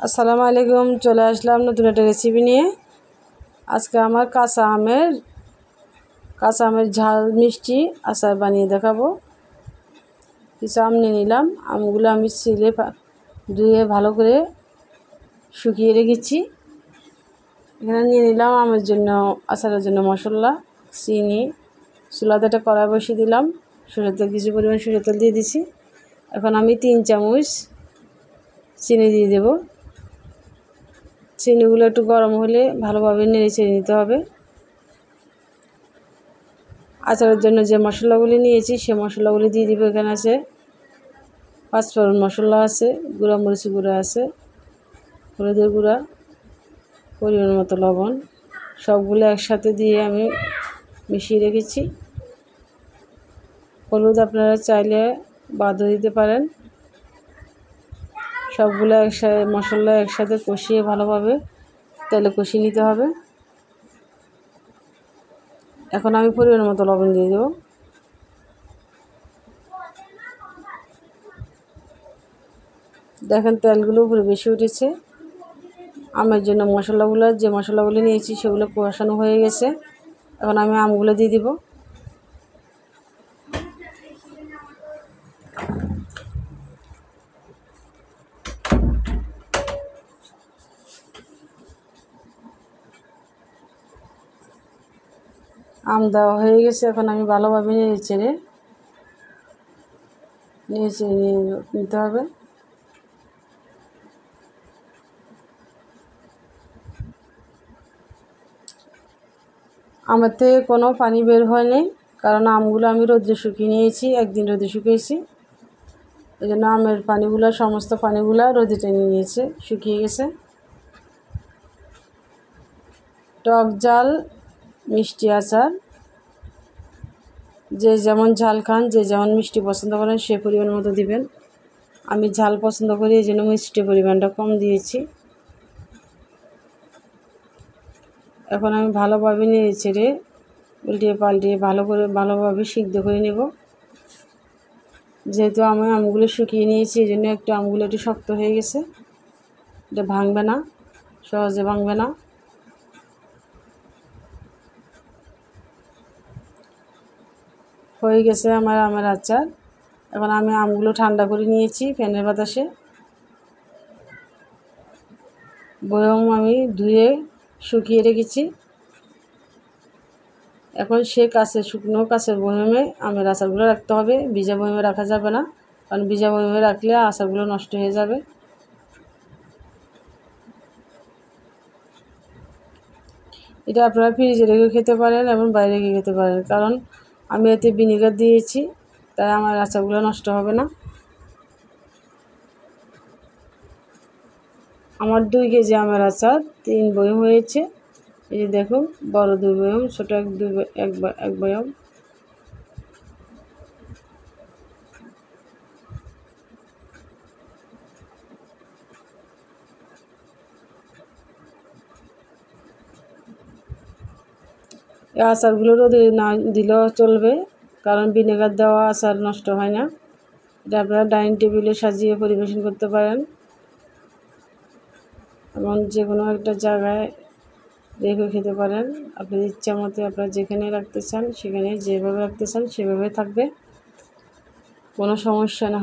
আসসালামু আলাইকুম। চলে আসলাম নতুন একটা রেসিপি নিয়ে। আজকে আমার কাঁচা আমের ঝাল মিষ্টি আচার বানিয়ে দেখাবো। কিছু আম নিয়ে নিলাম। আমগুলো আমি ছিলে ধুয়ে ভালো করে শুকিয়ে রেখেছি। এখানে নিয়ে নিলাম আমের জন্য আচারের জন্য মশলা, চিনি। চুলাতে একটা কড়াই বসিয়ে দিলাম। সরষের তেল, কিছু পরিমাণ সরষের তেল দিয়ে দিছি। এখন আমি 3 চামচ চিনি দিয়ে দেবো। চিনিগুলো একটু গরম হলে ভালোভাবে নেড়ে চেড়ে নিতে হবে। আচারের জন্য যে মশলাগুলি নিয়েছি সে মশলাগুলি দিয়ে দিব। এখানে আছে 5 ফোড়ন মশলা আছে, গুঁড়া মরিচ গুঁড়া আছে, হলুদের গুঁড়া, পরিমাণ মতো লবণ, সবগুলো একসাথে দিয়ে আমি মিশিয়ে রেখেছি। হলুদ আপনারা চাইলে বাদও দিতে পারেন। সবগুলো মশলা একসাথে কষিয়ে ভালোভাবে তেলে কষিয়ে নিতে হবে। এখন আমি পরিমাণ মতো লবণ দিয়ে দেবো। দেখেন তেলগুলো উপরে বেশি উঠেছে। আমের জন্য যে মশলাগুলো নিয়েছি সেগুলো কষানো হয়ে গেছে। এখন আমি আমগুলো দিয়ে দিব। আম দেওয়া হয়ে গেছে। এখন আমি ভালোভাবে নেড়ে চেড়ে নিতে হবে। আমার থেকে কোনো পানি বের হয়নি, কারণ আমগুলো আমি রোদে শুকিয়ে নিয়েছি। একদিন রোদে শুকিয়েছি, এই জন্য আমের সমস্ত পানিগুলো রোদে টেনে নিয়েছে, শুকিয়ে গেছে। টক ঝাল মিষ্টি আচার, যে যেমন ঝাল খান, যে যেমন মিষ্টি পছন্দ করেন সে পরিমাণ মতো দিবেন। আমি ঝাল পছন্দ করি, এই জন্য মিষ্টির পরিমাণটা কম দিয়েছি। এখন আমি ভালোভাবে নেড়ে চেড়ে উল্টিয়ে পাল্টিয়ে ভালোভাবে সিদ্ধ করে নেব। যেহেতু আমি আমগুলো শুকিয়ে নিয়েছি, এই জন্য আমগুলো একটু শক্ত হয়ে গেছে। এটা ভাঙবে না, সহজে ভাঙবে না। হয়ে গেছে আমার আমের আচার। এখন আমি আমগুলো ঠান্ডা করে নিয়েছি ফ্যানের বাতাসে। বয়ম আমি ধুয়ে শুকিয়ে রেখেছি। এখন শুকনো কাঁচের বয়মে আমের আচারগুলো রাখতে হবে। ভিজা বয়মে রাখা যাবে না, কারণ ভিজা বয়মে রাখলে আচারগুলো নষ্ট হয়ে যাবে। এটা আপনারা ফ্রিজে রেখে খেতে পারেন এবং বাইরে রেখে খেতে পারেন, কারণ আমি এতে ভিনেগার দিয়েছি, তাই আমার আচারগুলো নষ্ট হবে না। আমার 2 কেজি আমের আচার 3 বয়ম হয়েছে। এই যে দেখুন, বড় 2 বয়ম, ছোট এক বয়ম। এই আচারগুলো রোদে না দিলেও চলবে, কারণ ভিনেগার দেওয়া আচার নষ্ট হয় না। এটা আপনারা ডাইনিং টেবিলে সাজিয়ে পরিবেশন করতে পারেন, এবং যে কোনো একটা জায়গায় রেখে খেতে পারেন। আপনাদের ইচ্ছা মতো আপনারা যেখানে রাখতে চান সেখানে, যেভাবে রাখতে চান সেভাবে থাকবে, কোনো সমস্যা না।